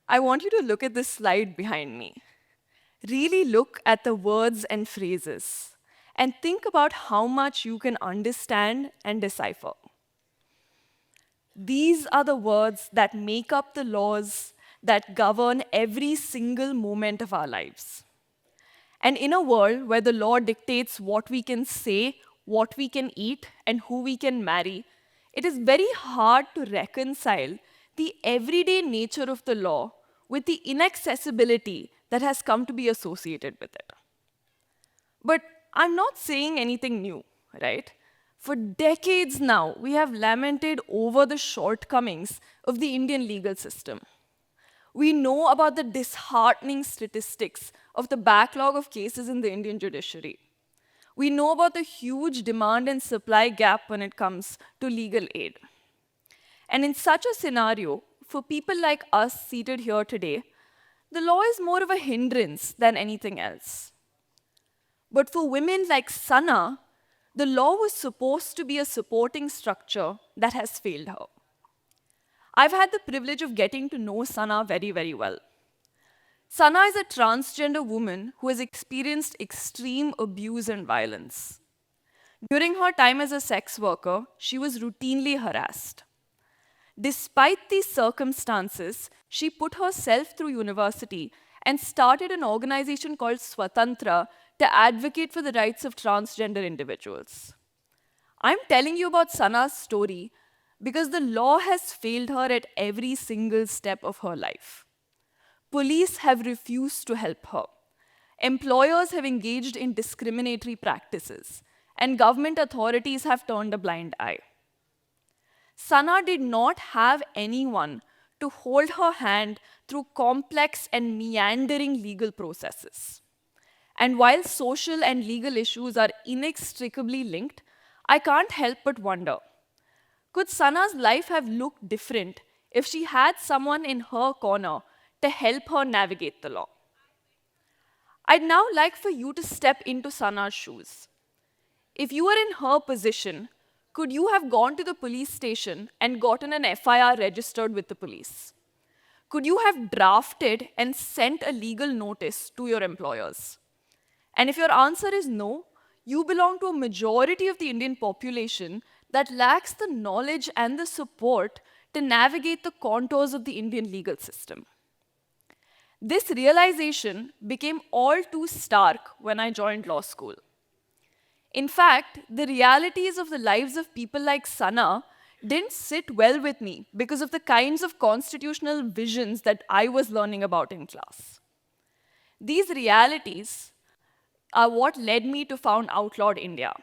I want you to look at this slide behind me. Really look at the words and phrases and think about how much you can understand and decipher. These are the words that make up the laws that govern every single moment of our lives. And in a world where the law dictates what we can say, what we can eat, and who we can marry, it is very hard to reconcile the everyday nature of the law with the inaccessibility that has come to be associated with it. But I'm not saying anything new, right? For decades now, we have lamented over the shortcomings of the Indian legal system. We know about the disheartening statistics of the backlog of cases in the Indian judiciary. We know about the huge demand and supply gap when it comes to legal aid. And in such a scenario, for people like us seated here today, the law is more of a hindrance than anything else. But for women like Sana, the law was supposed to be a supporting structure that has failed her. I've had the privilege of getting to know Sana very, very well. Sana is a transgender woman who has experienced extreme abuse and violence. During her time as a sex worker, she was routinely harassed. Despite these circumstances, she put herself through university and started an organization called Swatantra to advocate for the rights of transgender individuals. I'm telling you about Sana's story because the law has failed her at every single step of her life. Police have refused to help her. Employers have engaged in discriminatory practices, and government authorities have turned a blind eye. Sana did not have anyone to hold her hand through complex and meandering legal processes. And while social and legal issues are inextricably linked, I can't help but wonder, could Sana's life have looked different if she had someone in her corner to help her navigate the law? I'd now like for you to step into Sana's shoes. If you were in her position, could you have gone to the police station and gotten an FIR registered with the police? Could you have drafted and sent a legal notice to your employers? And if your answer is no, you belong to a majority of the Indian population that lacks the knowledge and the support to navigate the contours of the Indian legal system. This realization became all too stark when I joined law school. In fact, the realities of the lives of people like Sana didn't sit well with me because of the kinds of constitutional visions that I was learning about in class. These realities are what led me to found Outlawed India.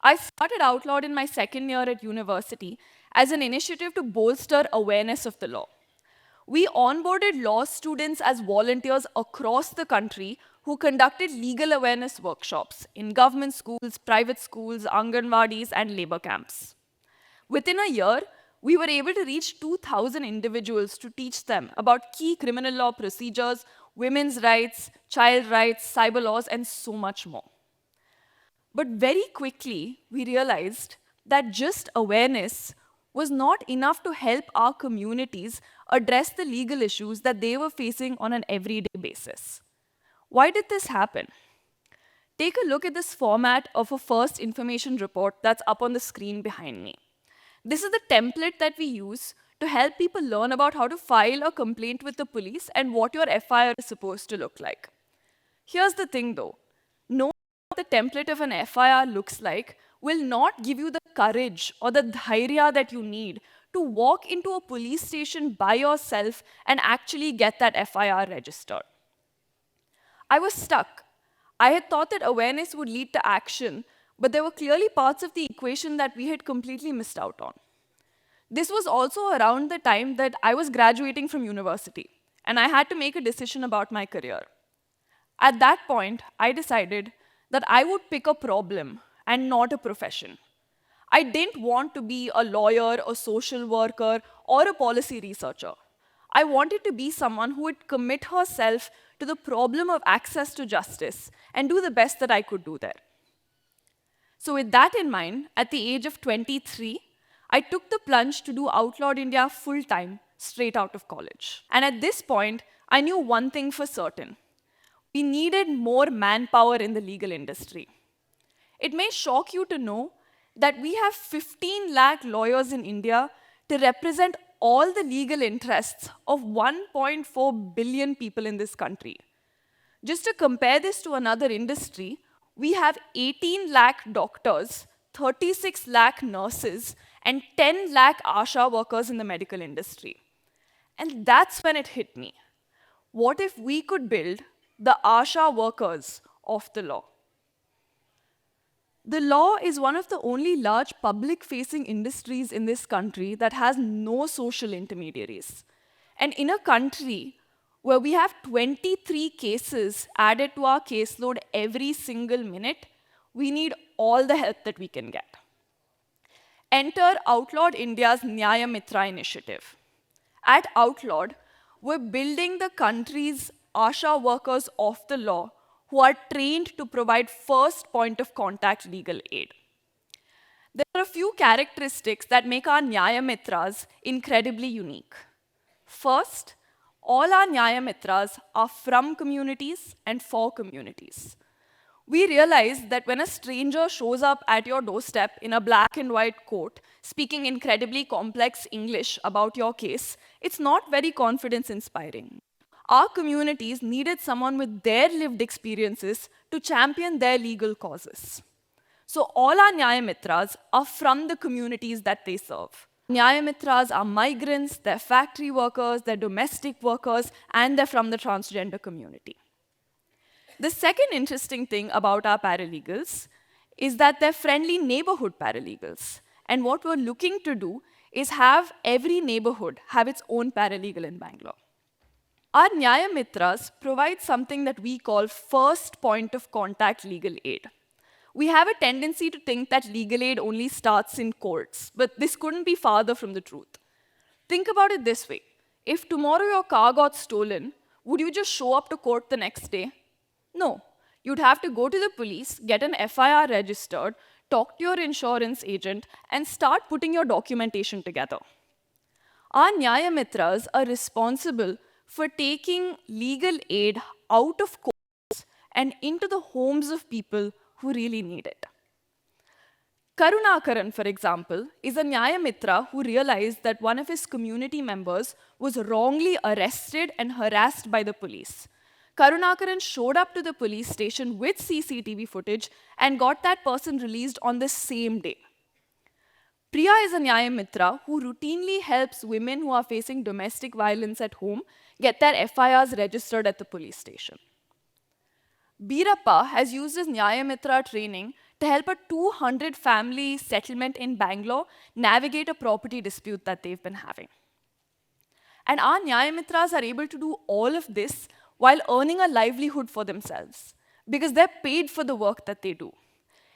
I started Outlawed in my second year at university as an initiative to bolster awareness of the law. We onboarded law students as volunteers across the country who conducted legal awareness workshops in government schools, private schools, Anganwadis, and labor camps. Within a year, we were able to reach 2,000 individuals to teach them about key criminal law procedures, women's rights, child rights, cyber laws, and so much more. But very quickly, we realized that just awareness was not enough to help our communities address the legal issues that they were facing on an everyday basis. Why did this happen? Take a look at this format of a first information report that's up on the screen behind me. This is the template that we use to help people learn about how to file a complaint with the police and what your FIR is supposed to look like. Here's the thing though, knowing what the template of an FIR looks like will not give you the courage or the dhairya that you need to walk into a police station by yourself and actually get that FIR registered. I was stuck. I had thought that awareness would lead to action, but there were clearly parts of the equation that we had completely missed out on. This was also around the time that I was graduating from university, and I had to make a decision about my career. At that point, I decided that I would pick a problem and not a profession. I didn't want to be a lawyer, a social worker, or a policy researcher. I wanted to be someone who would commit herself to the problem of access to justice and do the best that I could do there. So with that in mind, at the age of 23, I took the plunge to do Outlawed India full-time straight out of college. And at this point, I knew one thing for certain. We needed more manpower in the legal industry. It may shock you to know that we have 15 lakh lawyers in India to represent all the legal interests of 1.4 billion people in this country. Just to compare this to another industry, we have 18 lakh doctors, 36 lakh nurses, and 10 lakh ASHA workers in the medical industry. And that's when it hit me. What if we could build the ASHA workers of the law? The law is one of the only large public-facing industries in this country that has no social intermediaries. And in a country where we have 23 cases added to our caseload every single minute, we need all the help that we can get. Enter Outlawed India's Nyaya Mitra initiative. At Outlawed, we're building the country's ASHA workers of the law who are trained to provide first point of contact legal aid. There are a few characteristics that make our Nyaya Mitras incredibly unique. First, all our Nyaya Mitras are from communities and for communities. We realize that when a stranger shows up at your doorstep in a black and white coat, speaking incredibly complex English about your case, it's not very confidence-inspiring. Our communities needed someone with their lived experiences to champion their legal causes. So all our Nyaya Mitras are from the communities that they serve. Nyaya Mitras are migrants, they're factory workers, they're domestic workers, and they're from the transgender community. The second interesting thing about our paralegals is that they're friendly neighborhood paralegals. And what we're looking to do is have every neighborhood have its own paralegal in Bangalore. Our Nyaya Mitras provide something that we call first point of contact legal aid. We have a tendency to think that legal aid only starts in courts, but this couldn't be farther from the truth. Think about it this way. If tomorrow your car got stolen, would you just show up to court the next day? No. You'd have to go to the police, get an FIR registered, talk to your insurance agent, and start putting your documentation together. Our Nyaya Mitras are responsible for taking legal aid out of courts and into the homes of people who really need it. Karunakaran, for example, is a Nyaya Mitra who realized that one of his community members was wrongly arrested and harassed by the police. Karunakaran showed up to the police station with CCTV footage and got that person released on the same day. Priya is a Nyaya Mitra who routinely helps women who are facing domestic violence at home get their FIRs registered at the police station. Birappa has used his Nyaya Mitra training to help a 200 family settlement in Bangalore navigate a property dispute that they've been having. And our Nyaya Mitras are able to do all of this while earning a livelihood for themselves because they're paid for the work that they do.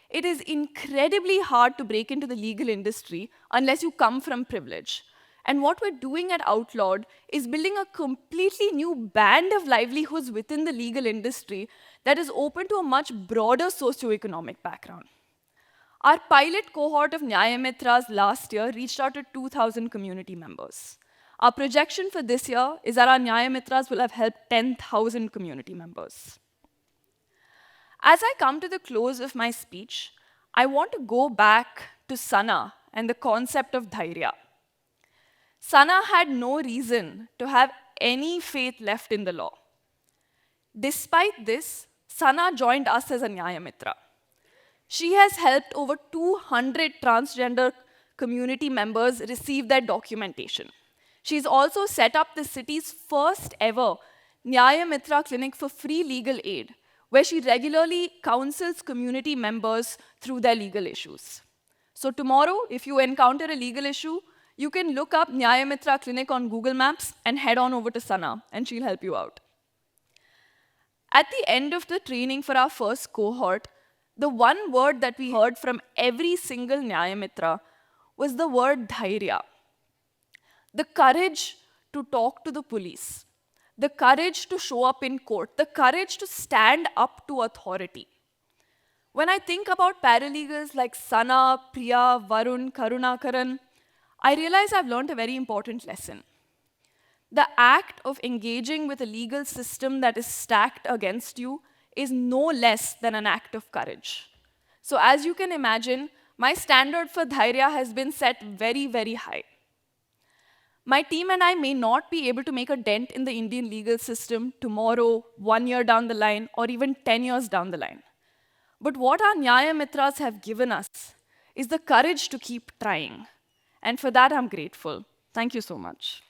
It is incredibly hard to break into the legal industry unless you come from privilege. And what we're doing at Outlawed is building a completely new band of livelihoods within the legal industry that is open to a much broader socioeconomic background. Our pilot cohort of Nyaya Mitras last year reached out to 2,000 community members. Our projection for this year is that our Nyaya Mitras will have helped 10,000 community members. As I come to the close of my speech, I want to go back to Sana and the concept of dhairya. Sana had no reason to have any faith left in the law. Despite this, Sana joined us as a Nyaya Mitra. She has helped over 200 transgender community members receive their documentation. She's also set up the city's first ever Nyaya Mitra clinic for free legal aid, where she regularly counsels community members through their legal issues. So tomorrow, if you encounter a legal issue, you can look up Nyaya Mitra Clinic on Google Maps and head on over to Sana, and she'll help you out. At the end of the training for our first cohort, the one word that we heard from every single Nyaya Mitra was the word dhairya. The courage to talk to the police, the courage to show up in court, the courage to stand up to authority. When I think about paralegals like Sana, Priya, Varun, Karunakaran, I realize I've learned a very important lesson. The act of engaging with a legal system that is stacked against you is no less than an act of courage. So, as you can imagine, my standard for dhairya has been set very, very high. My team and I may not be able to make a dent in the Indian legal system tomorrow, 1 year down the line, or even 10 years down the line. But what our Nyaya Mitras have given us is the courage to keep trying. And for that, I'm grateful. Thank you so much.